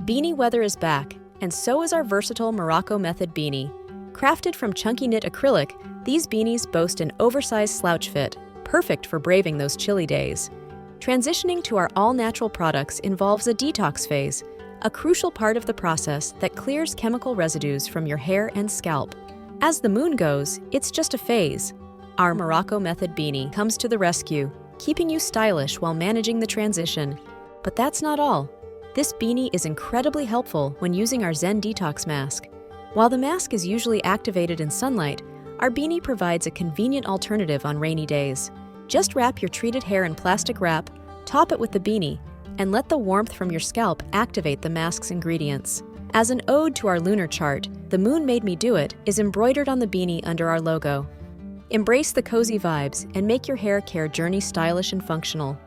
Beanie weather is back, and so is our versatile Morrocco Method Beanie. Crafted from chunky knit acrylic, these beanies boast an oversized slouch fit, perfect for braving those chilly days. Transitioning to our all-natural products involves a detox phase, a crucial part of the process that clears chemical residues from your hair and scalp. As the moon goes, it's just a phase. Our Morrocco Method Beanie comes to the rescue, keeping you stylish while managing the transition. But that's not all. This beanie is incredibly helpful when using our Zen Detox mask. While the mask is usually activated in sunlight, our beanie provides a convenient alternative on rainy days. Just wrap your treated hair in plastic wrap, top it with the beanie, and let the warmth from your scalp activate the mask's ingredients. As an ode to our lunar chart, "The Moon Made Me Do It" is embroidered on the beanie under our logo. Embrace the cozy vibes and make your hair care journey stylish and functional.